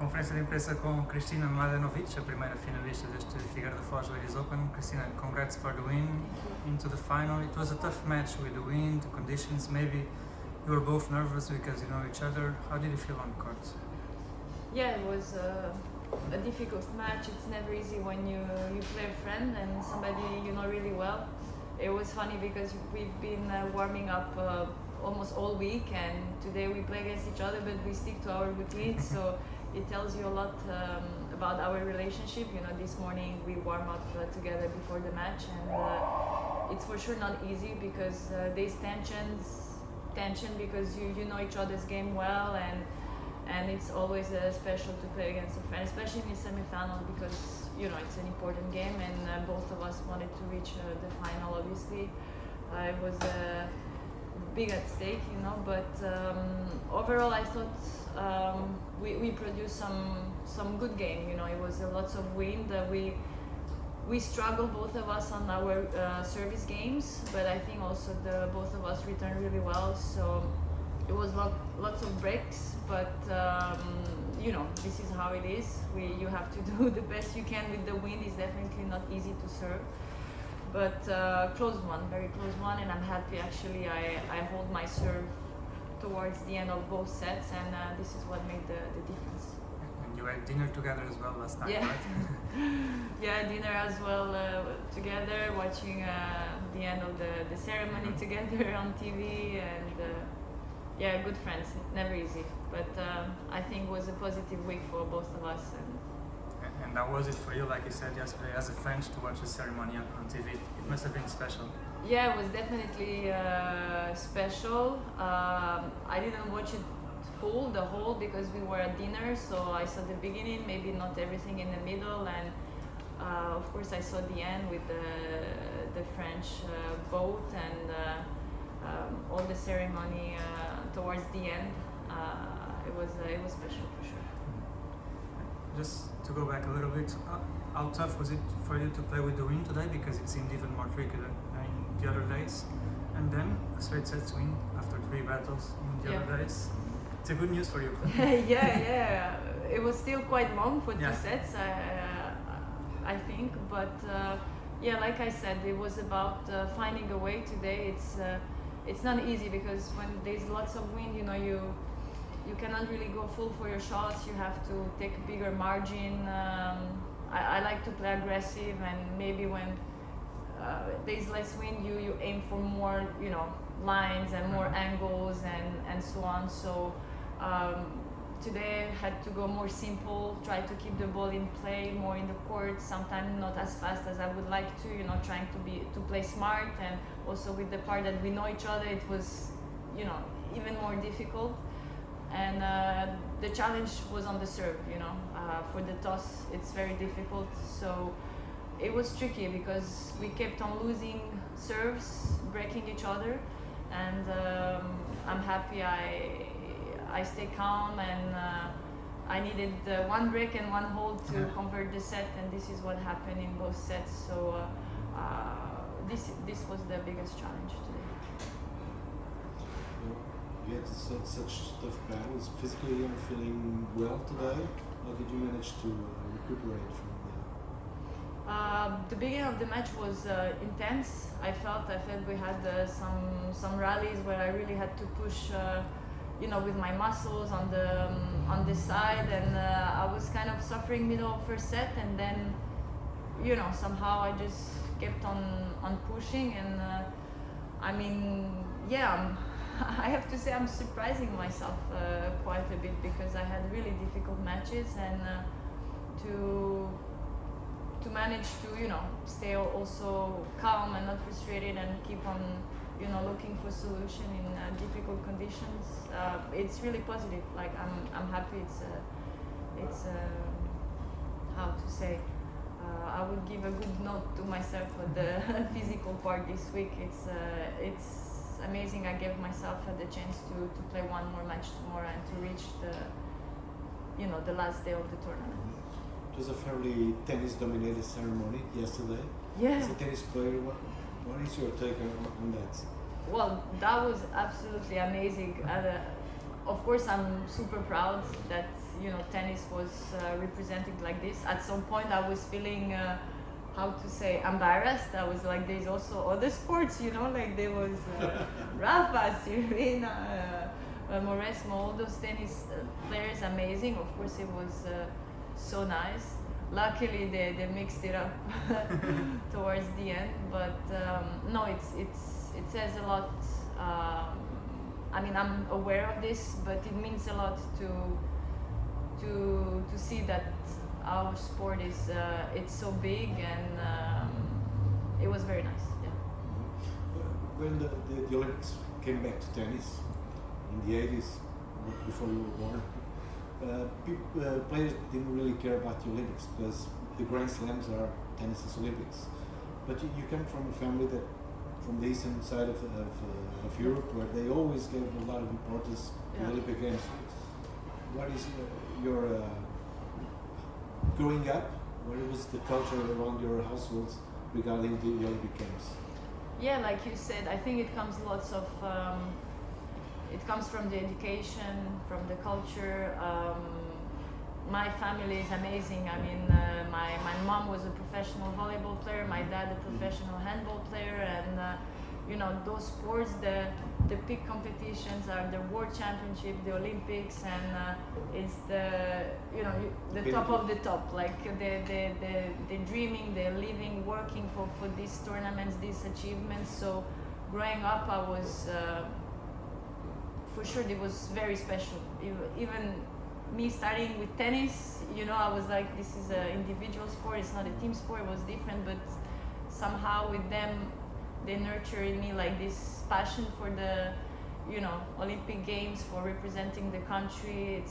conferência de imprensa com Kristina Mladenovic, a primeira finalista deste Figueira da Foz Ladies Open. Kristina, congrats for the win into the final. It was a tough match with the wind, the conditions. Maybe you were both nervous because you know each other. How did you feel on the court? Yeah, it was a difficult match. It's never easy when you play a friend and somebody you know really well. It was funny because we've been warming up almost all week, and today we play against each other, but we stick to our routine. So it tells you a lot about our relationship. You know, this morning we warm up together before the match, and it's for sure not easy because there's tension because you know each other's game well, and it's always special to play against a friend, especially in the semi-final because you know it's an important game, and both of us wanted to reach the final. Obviously, it was big at stake, you know. But overall, I thought we produced some good game. You know, it was lots of wind. We struggled, both of us, on our service games, but I think also both of us returned really well. So it was lots of breaks, but you know, this is how it is. You have to do the best you can with the wind. It's definitely not easy to serve, but close one, very close one, and I'm happy actually. I hold my serve towards the end of both sets, and this is what made the difference. And you had dinner together as well last night, yeah. right? Yeah, dinner as well together, watching the end of the ceremony together on TV, and yeah, good friends. Never easy, but I think it was a positive week for both of us. And how was it for you, like you said yesterday, as a French, to watch the ceremony on TV? It must have been special. Yeah, it was definitely special. I didn't watch it the whole because we were at dinner, so I saw the beginning, maybe not everything in the middle, and of course I saw the end with the French boat and all the ceremony towards the end. It was special for sure. Just to go back a little bit, how tough was it for you to play with the wind today, because it seemed even more tricky than in the other days, and then a straight sets win after 3 battles in the other days? It's a good news for you. yeah. It was still quite long for 2 sets, I think. But yeah, like I said, it was about finding a way today. It's not easy because when there's lots of wind, you know, you cannot really go full for your shots. You have to take a bigger margin. I like to play aggressive, and maybe when there's less wind, you aim for more, you know, lines and more angles and so on. So today I had to go more simple, try to keep the ball in play, more in the court, sometimes not as fast as I would like to, you know, trying to play smart, and also with the part that we know each other, it was, you know, even more difficult. And the challenge was on the serve, you know. For the toss, it's very difficult, so it was tricky because we kept on losing serves, breaking each other, and I'm happy I stay calm, and I needed 1 break and 1 hold to convert the set, and this is what happened in both sets. So this was the biggest challenge today. You had such tough battles. Physically, you're feeling well today. How did you manage to recuperate from the beginning of the match was intense. I felt we had some rallies where I really had to push, you know, with my muscles on the side, and I was kind of suffering middle of first set, and then, you know, somehow I just kept on pushing, and I mean, yeah, I have to say I'm surprising myself quite a bit because I had really difficult matches, and to manage to, you know, stay also calm and not frustrated and keep on, you know, looking for solution in difficult conditions. It's really positive. Like I'm happy. It's how to say. I would give a good note to myself for the physical part this week. It's amazing. I gave myself the chance to play 1 more match tomorrow and to reach the last day of the tournament. It was a fairly tennis-dominated ceremony yesterday. Yeah. As a tennis player, what is your take on that? Well, that was absolutely amazing. Of course, I'm super proud that tennis was represented like this. At some point I was feeling how to say, embarrassed. I was like, there's also other sports, like there was Rafa, Serena, Mauresmo, all those tennis players, amazing. Of course, it was so nice. Luckily, they mixed it up towards the end, but no, it says a lot. I mean, I'm aware of this, but it means a lot to see that our sport is it's so big, and it was very nice. Yeah. When the Olympics came back to tennis in the 80s, before you were born, players didn't really care about the Olympics because the Grand Slams are tennis's Olympics. But you come from a family that, from the eastern side of Europe, where they always gave a lot of importance to the Olympic Games. What is your growing up? What was the culture around your households regarding the Olympic Games? Yeah, like you said, I think it comes it comes from the education, from the culture. My family is amazing. I mean, my mom was a professional volleyball player, my dad a professional handball player, and those sports, the big competitions are the World Championship, the Olympics, and it's the top of the top. Like they're dreaming, they're living, working for these tournaments, these achievements. So growing up, I was for sure it was very special. Even me starting with tennis, I was like, this is an individual sport, it's not a team sport. It was different, but somehow with them, they nurtured in me like this passion for the Olympic Games, for representing the country.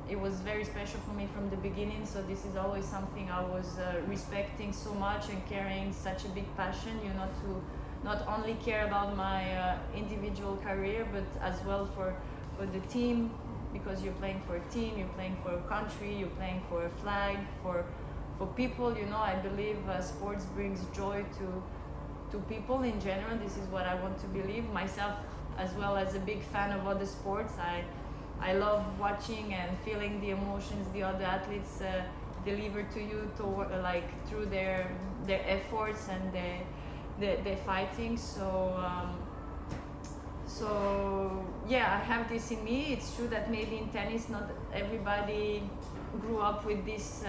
It was very special for me from the beginning, so this is always something I was respecting so much and carrying such a big passion, to not only care about my individual career, but as well for the team, because you're playing for a team, you're playing for a country, you're playing for a flag, for people. I believe sports brings joy to people in general. This is what I want to believe. Myself, as well as a big fan of other sports, I love watching and feeling the emotions the other athletes deliver to you, through their efforts and their fighting. So yeah, I have this in me. It's true that maybe in tennis not everybody grew up with this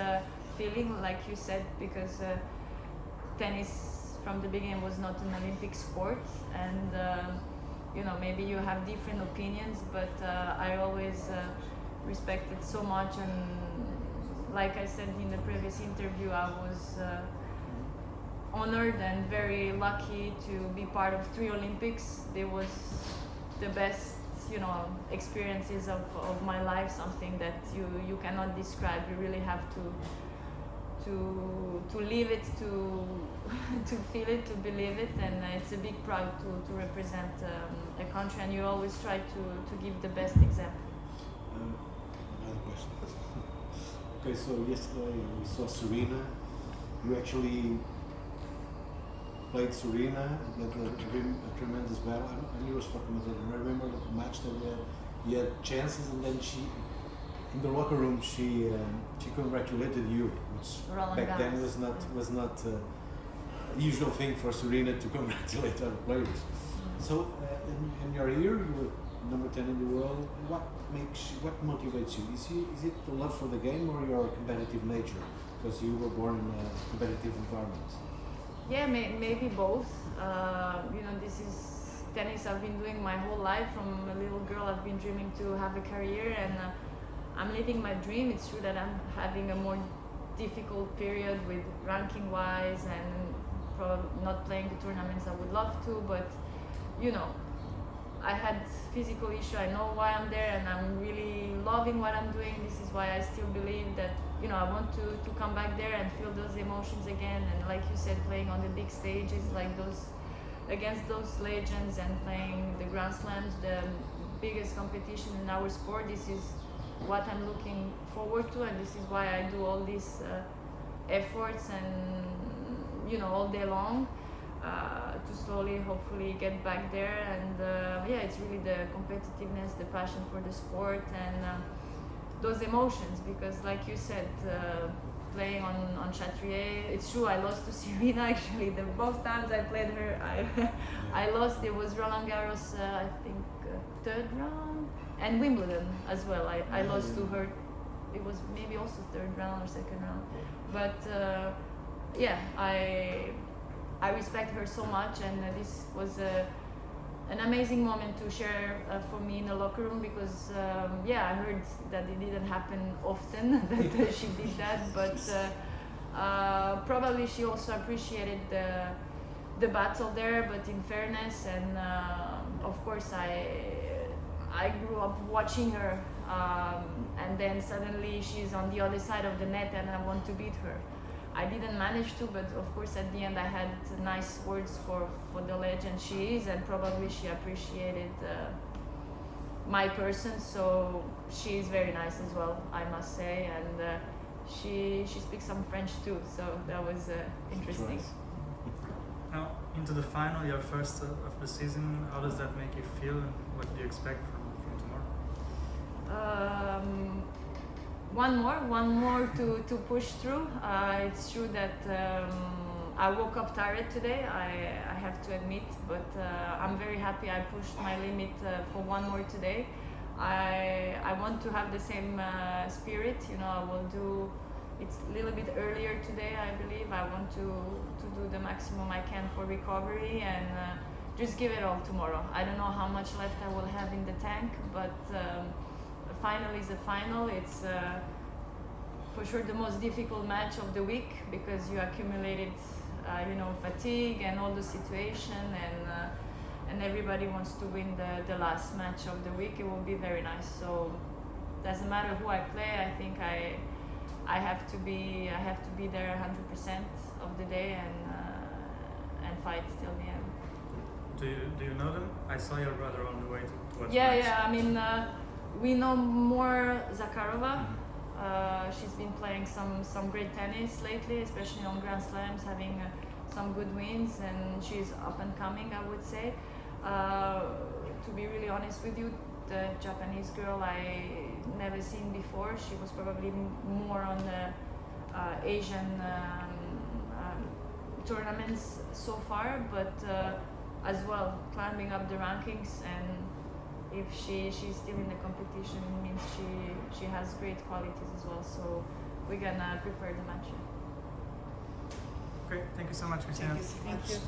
feeling, like you said, because tennis from the beginning was not an Olympic sport, and maybe you have different opinions, but I always respected so much, and like I said in the previous interview, I was honored and very lucky to be part of 3 Olympics. They was the best experiences of my life, something that you cannot describe. You really have to live it, to feel it, to believe it, and it's a big pride to represent a country, and you always try to give the best example. Another question. Okay, so yesterday we saw Serena. You actually played Serena, and a tremendous battle. I'm a Eurosport commentator, and I remember the match that you had chances, and then in the locker room, she congratulated you, which Roland back then Garros. was not a usual thing for Serena to congratulate other players. So, and you're here, you're number 10 in the world. What motivates you? Is it the love for the game or your competitive nature? Because you were born in a competitive environment. Yeah, maybe both. This is tennis I've been doing my whole life. From a little girl, I've been dreaming to have a career, and I'm living my dream. It's true that I'm having a more difficult period with ranking wise, and probably not playing the tournaments I would love to, but I had physical issue. I know why I'm there, and I'm really loving what I'm doing. This is why I still believe that I want to come back there and feel those emotions again. And like you said, playing on the big stages like those, against those legends, and playing the Grand Slams, the biggest competition in our sport. This is what I'm looking forward to, and this is why I do all these efforts and all day long to slowly, hopefully, get back there. And it's really the competitiveness, the passion for the sport, and those emotions, because like you said, playing on Chatrier, it's true, I lost to Serena actually. The both times I played her, I lost. It was Roland Garros, I think, third round, and Wimbledon as well. I lost to her. It was maybe also third round or second round. But yeah, I respect her so much, and this was an amazing moment to share for me in the locker room, because yeah, I heard that it didn't happen often that she did that, but probably she also appreciated the battle there. But in fairness, and of course I grew up watching her, and then suddenly she's on the other side of the net and I want to beat her. I didn't manage to, but of course at the end I had nice words for the legend she is, and probably she appreciated my person, so she is very nice as well, I must say, and she speaks some French too, so that was interesting. Now, into the final, your first of the season, how does that make you feel, and what do you expect from tomorrow? One more to push through. It's true that I woke up tired today, I have to admit, but I'm very happy I pushed my limit for one more today. I want to have the same spirit, you know. I will do, it's a little bit earlier today, I believe. I want to do the maximum I can for recovery, and just give it all tomorrow. I don't know how much left I will have in the tank, but the final is a final. It's for sure the most difficult match of the week, because you accumulated you know, fatigue and all the situation, and everybody wants to win the last match of the week. It will be very nice. So doesn't matter who I play, I think I have to be there 100% of the day, and fight till the end. Do you know them? I saw your brother on the way to watch Yeah, match. yeah. I mean, we know more Zakharova. She's been playing some great tennis lately, especially on Grand Slams, having some good wins, and she's up and coming, I would say. To be really honest with you, the Japanese girl I never seen before. She was probably more on the Asian tournaments so far, but as well climbing up the rankings, and if she's still in the competition, it means she has great qualities as well. So we're gonna prepare the match. Great, thank you so much, Kristina. Thank you so much. Thank you.